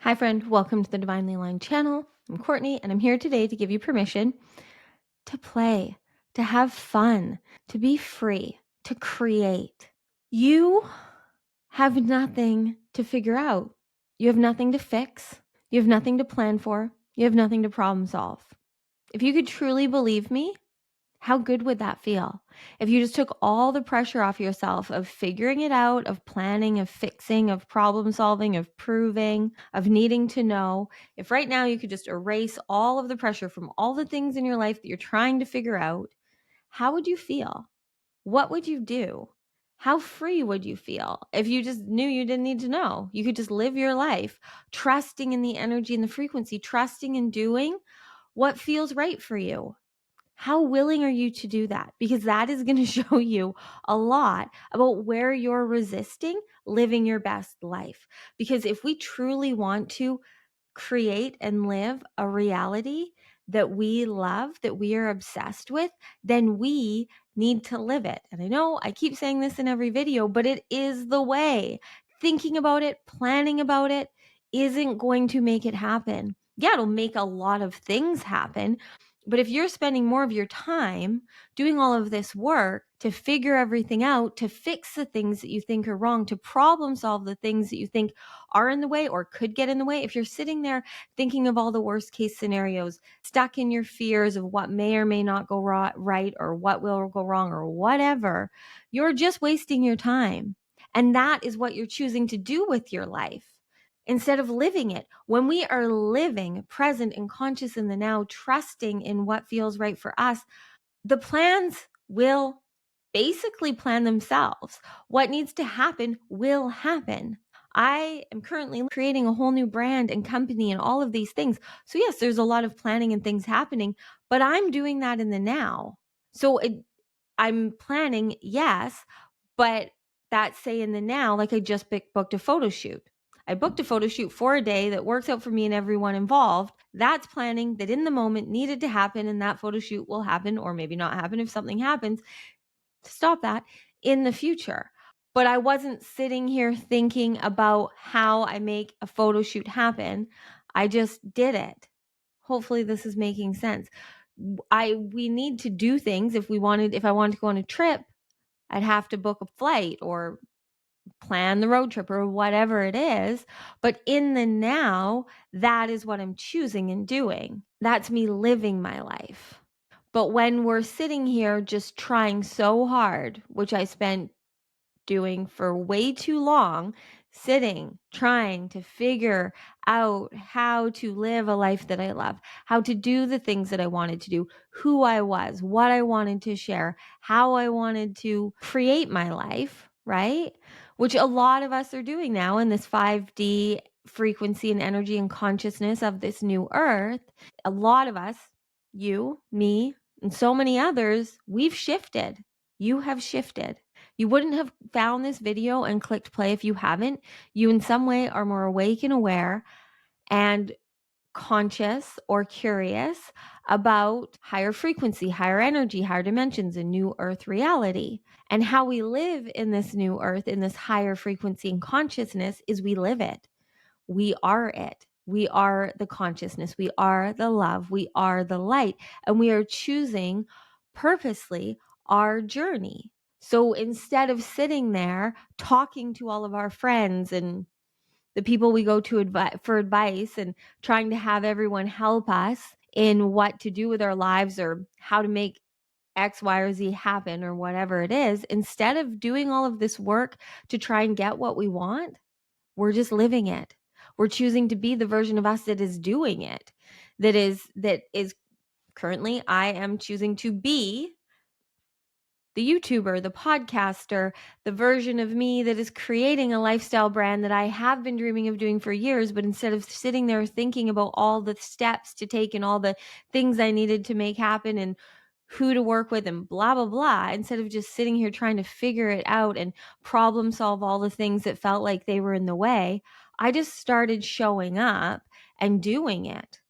Hi, friend. Welcome to the Divinely Aligned channel. I'm Courtney, and I'm here today to give you permission to play, to have fun, to be free, to create. You have nothing to figure out. You have nothing to fix. You have nothing to plan for. You have nothing to problem solve. If you could truly believe me, how good would that feel? If you just took all the pressure off yourself of figuring it out, of planning, of fixing, of problem solving, of proving, of needing to know, if right now you could just erase all of the pressure from all the things in your life that you're trying to figure out, how would you feel? What would you do? How free would you feel if you just knew you didn't need to know? You could just live your life trusting in the energy and the frequency, trusting in doing what feels right for you. How willing are you to do that? Because that is going to show you a lot about where you're resisting living your best life. Because if we truly want to create and live a reality that we love, that we are obsessed with, then we need to live it. And I know I keep saying this in every video, but it is the way. Thinking about it, planning about it isn't going to make it happen. Yeah, it'll make a lot of things happen. But if you're spending more of your time doing all of this work to figure everything out, to fix the things that you think are wrong, to problem solve the things that you think are in the way or could get in the way, if you're sitting there thinking of all the worst case scenarios, stuck in your fears of what may or may not go right or what will go wrong or whatever, you're just wasting your time. And that is what you're choosing to do with your life instead of living it. When we are living present and conscious in the now, trusting in what feels right for us, the plans will basically plan themselves. What needs to happen will happen. I am currently creating a whole new brand and company and all of these things. So yes, there's a lot of planning and things happening, but I'm doing that in the now. So I'm planning, yes, but that's say in the now, like I just booked a photo shoot. I booked a photo shoot for a day that works out for me and everyone involved. That's planning that in the moment needed to happen, and that photo shoot will happen or maybe not happen if something happens to stop that in the future. But I wasn't sitting here thinking about how I make a photo shoot happen. I just did it. Hopefully this is making sense. We need to do things. If I wanted to go on a trip, I'd have to book a flight or plan the road trip or whatever it is. But in the now, that is what I'm choosing and doing. That's me living my life. But when we're sitting here just trying so hard, which I spent doing for way too long, sitting, trying to figure out how to live a life that I love, how to do the things that I wanted to do, who I was, what I wanted to share, how I wanted to create my life, right? Which a lot of us are doing now in this 5D frequency and energy and consciousness of this new earth. A lot of us, you, me, and so many others, we've shifted. You have shifted. You wouldn't have found this video and clicked play if you haven't. You in some way are more awake and aware and conscious or curious about higher frequency, higher energy, higher dimensions, and new earth reality. And how we live in this new earth, in this higher frequency and consciousness, is we live it. We are it. We are the consciousness. We are the love. We are the light. And we are choosing purposely our journey. So instead of sitting there talking to all of our friends and the people we go to for advice and trying to have everyone help us in what to do with our lives or how to make X, Y, or Z happen or whatever it is, instead of doing all of this work to try and get what we want, we're just living it. We're choosing to be the version of us that is doing it. That is currently, I am choosing to be the YouTuber, the podcaster, the version of me that is creating a lifestyle brand that I have been dreaming of doing for years. But instead of sitting there thinking about all the steps to take and all the things I needed to make happen and who to work with and blah, blah, blah, instead of just sitting here trying to figure it out and problem solve all the things that felt like they were in the way, I just started showing up and doing it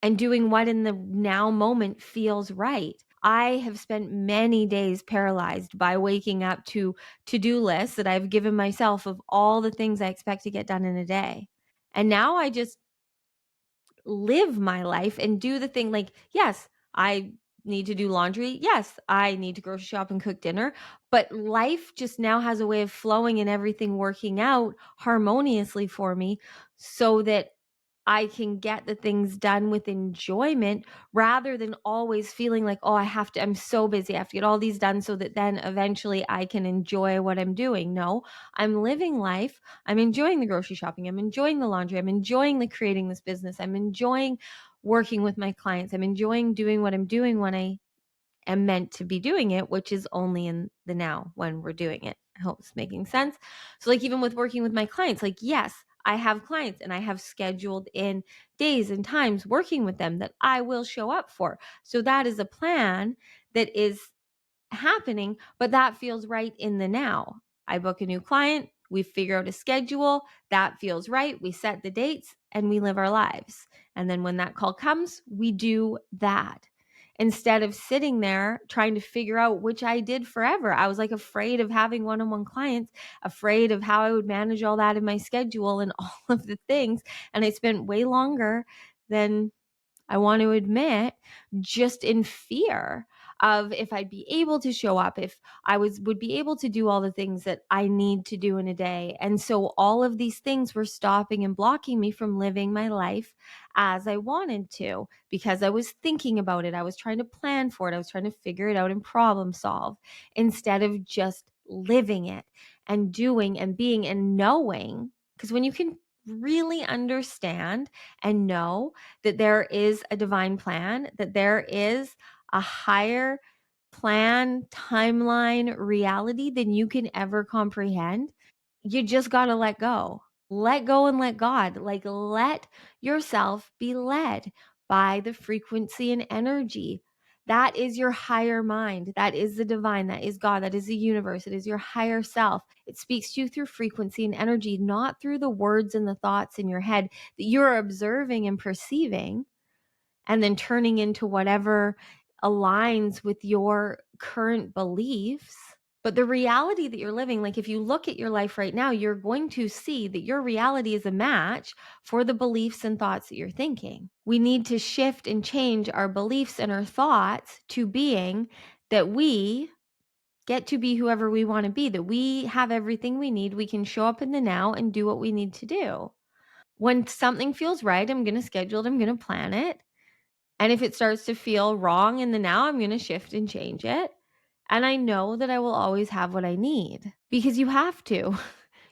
and doing what in the now moment feels right. I have spent many days paralyzed by waking up to to-do lists that I've given myself of all the things I expect to get done in a day. And now I just live my life and do the thing. Like, yes, I need to do laundry. Yes, I need to grocery shop and cook dinner. But life just now has a way of flowing and everything working out harmoniously for me so that I can get the things done with enjoyment rather than always feeling like, oh, I'm so busy. I have to get all these done so that then eventually I can enjoy what I'm doing. No, I'm living life. I'm enjoying the grocery shopping. I'm enjoying the laundry. I'm enjoying the creating this business. I'm enjoying working with my clients. I'm enjoying doing what I'm doing when I am meant to be doing it, which is only in the now when we're doing it. I hope it's making sense. So, like, even with working with my clients, like, yes, I have clients and I have scheduled in days and times working with them that I will show up for. So, that is a plan that is happening, but that feels right in the now. I book a new client, we figure out a schedule, that feels right. We set the dates and we live our lives. And then when that call comes, we do that. Instead of sitting there trying to figure out, which I did forever. I was like afraid of having one-on-one clients, afraid of how I would manage all that in my schedule and all of the things. And I spent way longer than I want to admit, just in fear of if I'd be able to show up, if I would be able to do all the things that I need to do in a day. And so all of these things were stopping and blocking me from living my life as I wanted to because I was thinking about it. I was trying to plan for it. I was trying to figure it out and problem solve instead of just living it and doing and being and knowing. Because when you can really understand and know that there is a divine plan, that there is a higher plan, timeline, reality than you can ever comprehend, you just got to let go. Let go and let God. Like, let yourself be led by the frequency and energy. That is your higher mind. That is the divine. That is God. That is the universe. It is your higher self. It speaks to you through frequency and energy, not through the words and the thoughts in your head that you're observing and perceiving and then turning into whatever aligns with your current beliefs. But the reality that you're living, like if you look at your life right now, you're going to see that your reality is a match for the beliefs and thoughts that you're thinking. We need to shift and change our beliefs and our thoughts to being that we get to be whoever we want to be, that we have everything we need. We can show up in the now and do what we need to do. When something feels right, I'm going to schedule it, I'm going to plan it. And if it starts to feel wrong in the now, I'm going to shift and change it. And I know that I will always have what I need because you have to.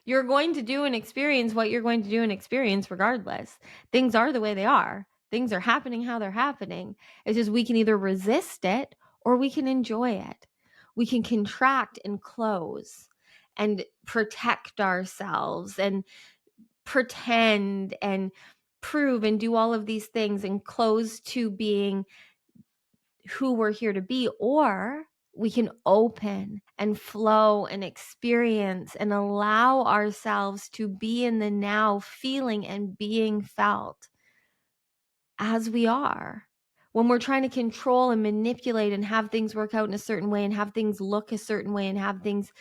You're going to do and experience what you're going to do and experience regardless. Things are the way they are. Things are happening how they're happening. It's just we can either resist it or we can enjoy it. We can contract and close and protect ourselves and pretend and prove and do all of these things and close to being who we're here to be, or we can open and flow and experience and allow ourselves to be in the now, feeling and being felt as we are. When we're trying to control and manipulate and have things work out in a certain way and have things look a certain way and have things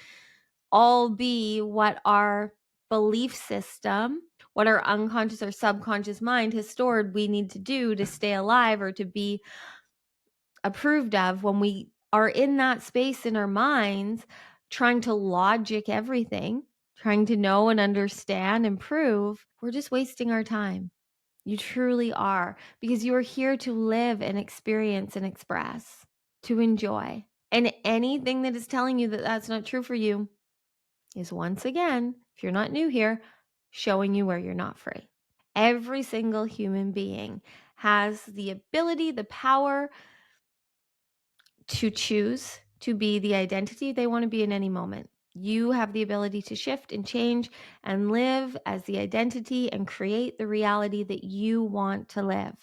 all be what our belief system, what our unconscious or subconscious mind has stored we need to do to stay alive or to be approved of, when we are in that space in our minds, trying to logic everything, trying to know and understand and prove, we're just wasting our time. You truly are, because you are here to live and experience and express, to enjoy. And anything that is telling you that that's not true for you is, once again, if you're not new here, showing you where you're not free. Every single human being has the ability, the power to choose to be the identity they want to be in any moment. You have the ability to shift and change and live as the identity and create the reality that you want to live.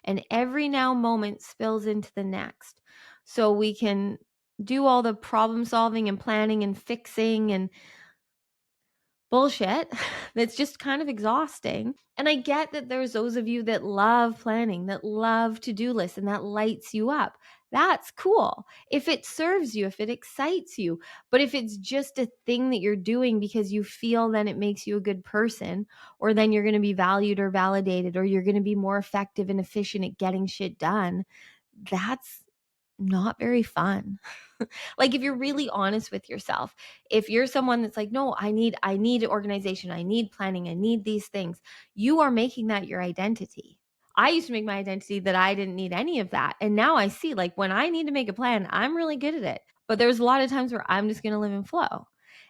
And every now moment spills into the next. So we can do all the problem solving and planning and fixing and bullshit that's just kind of exhausting. And I get that there's those of you that love planning, that love to-do lists, and that lights you up. that's cool. If it serves you, if it excites you, but if it's just a thing that you're doing because you feel then it makes you a good person, or then you're going to be valued or validated, or you're going to be more effective and efficient at getting shit done, that's not very fun. Like, if you're really honest with yourself, if you're someone that's like, no, I need organization, I need planning, I need these things, you are making that your identity. I used to make my identity that I didn't need any of that. And now I see, like, when I need to make a plan, I'm really good at it. But there's a lot of times where I'm just going to live in flow,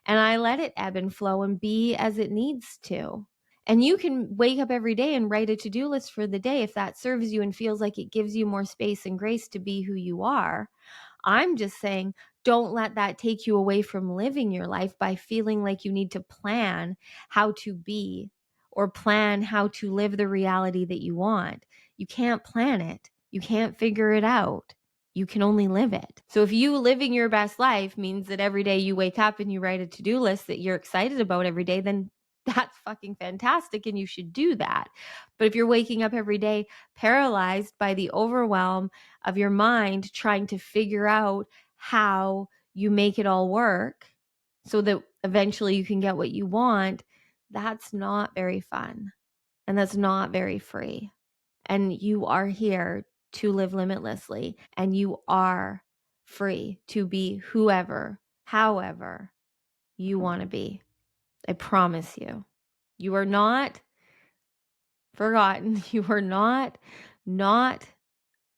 and I let it ebb and flow and be as it needs to. And you can wake up every day and write a to-do list for the day if that serves you and feels like it gives you more space and grace to be who you are. I'm just saying, don't let that take you away from living your life by feeling like you need to plan how to be or plan how to live the reality that you want. You can't plan it. You can't figure it out. You can only live it. So if you living your best life means that every day you wake up and you write a to-do list that you're excited about every day, then that's fucking fantastic and you should do that. But if you're waking up every day paralyzed by the overwhelm of your mind trying to figure out how you make it all work so that eventually you can get what you want, that's not very fun. And that's not very free. And you are here to live limitlessly, and you are free to be whoever, however you want to be. I promise you. You are not forgotten. You are not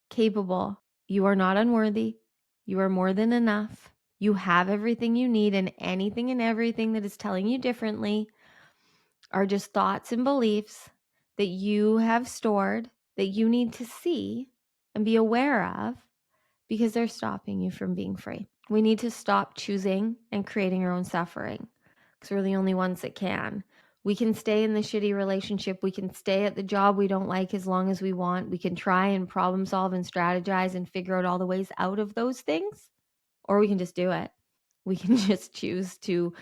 capable. You are not unworthy. You are more than enough. You have everything you need, and anything and everything that is telling you differently are just thoughts and beliefs that you have stored that you need to see and be aware of, because they're stopping you from being free. We need to stop choosing and creating our own suffering, because we're the only ones that can. We can stay in the shitty relationship. We can stay at the job we don't like as long as we want. We can try and problem solve and strategize and figure out all the ways out of those things, or we can just do it. We can just choose to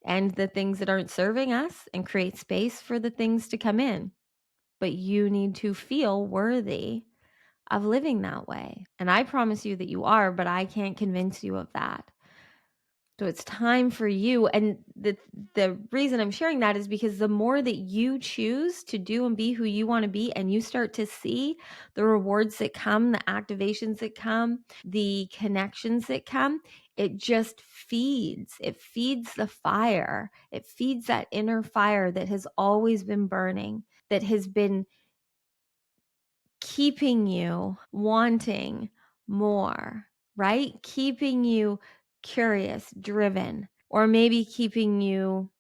end the things that aren't serving us and create space for the things to come in. But you need to feel worthy of living that way. And I promise you that you are, but I can't convince you of that. So it's time for you. And the reason I'm sharing that is because the more that you choose to do and be who you want to be, and you start to see the rewards that come, the activations that come, the connections that come, it just feeds. It feeds the fire. It feeds that inner fire that has always been burning, that has been keeping you wanting more, right? Keeping you curious, driven, or maybe keeping you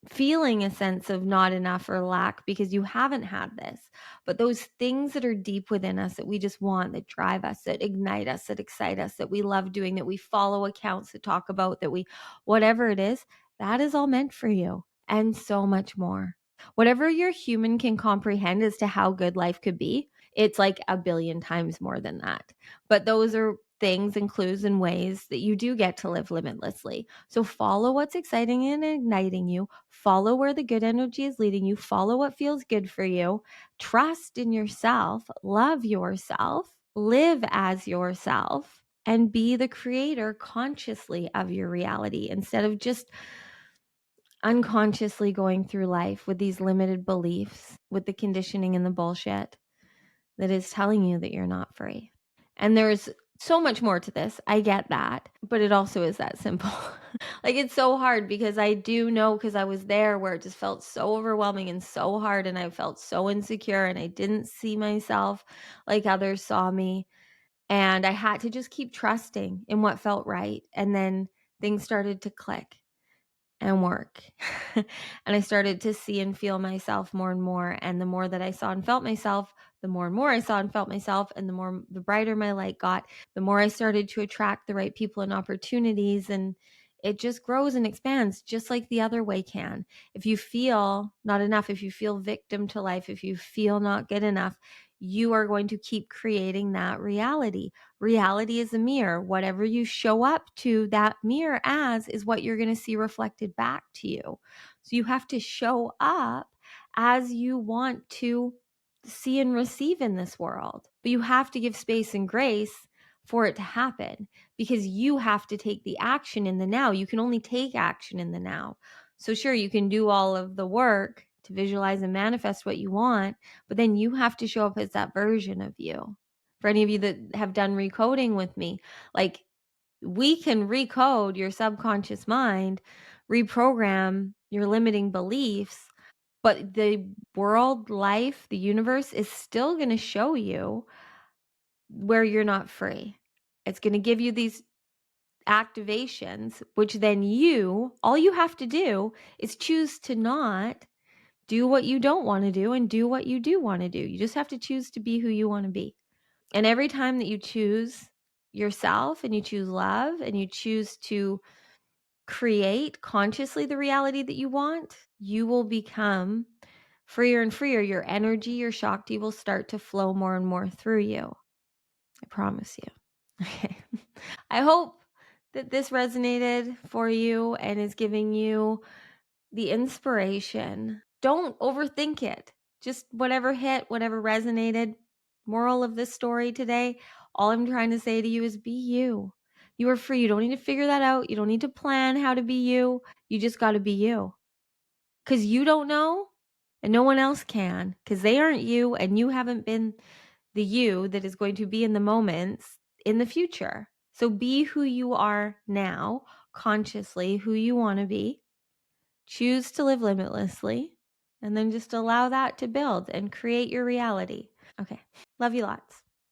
feeling a sense of not enough or lack because you haven't had this. But those things that are deep within us that we just want, that drive us, that ignite us, that excite us, that we love doing, that we follow accounts that talk about, that we, whatever it is, that is all meant for you and so much more. Whatever your human can comprehend as to how good life could be, it's like a billion times more than that. But those are things and clues and ways that you do get to live limitlessly. So follow what's exciting and igniting you. Follow where the good energy is leading you. Follow what feels good for you. Trust in yourself. Love yourself. Live as yourself. And be the creator consciously of your reality instead of just unconsciously going through life with these limited beliefs, with the conditioning and the bullshit that is telling you that you're not free. And there's so much more to this. I get that, but it also is that simple. Like, it's so hard because I do know, because I was there, where it just felt so overwhelming and so hard, and I felt so insecure, and I didn't see myself like others saw me. And I had to just keep trusting in what felt right. And then things started to click and work. And I started to see and feel myself more and more. And the more that I saw and felt myself, the more and more I saw and felt myself, and the brighter my light got, the more I started to attract the right people and opportunities. And it just grows and expands just like the other way can. If you feel not enough, if you feel victim to life, if you feel not good enough, you are going to keep creating that reality. Reality is a mirror. Whatever you show up to that mirror as is what you're going to see reflected back to you. So you have to show up as you want to see and receive in this world. But you have to give space and grace for it to happen, because you have to take the action in the now. You can only take action in the now. So sure, you can do all of the work to visualize and manifest what you want, but then you have to show up as that version of you. For any of you that have done recoding with me, like, we can recode your subconscious mind, reprogram your limiting beliefs, but the world, life, the universe is still going to show you where you're not free. It's going to give you these activations, which then all you have to do is choose to not do what you don't want to do and do what you do want to do. You just have to choose to be who you want to be. And every time that you choose yourself and you choose love and you choose to create consciously the reality that you want, you will become freer and freer. Your energy, your Shakti will start to flow more and more through you. I promise you. Okay. I hope that this resonated for you and is giving you the inspiration. Don't overthink it. Just whatever hit, whatever resonated. Moral of this story today, all I'm trying to say to you is be you. You are free. You don't need to figure that out. You don't need to plan how to be you. You just got to be you. Because you don't know and no one else can, because they aren't you and you haven't been the you that is going to be in the moments in the future. So be who you are now, consciously, who you want to be. Choose to live limitlessly, and then just allow that to build and create your reality. Okay. Love you lots.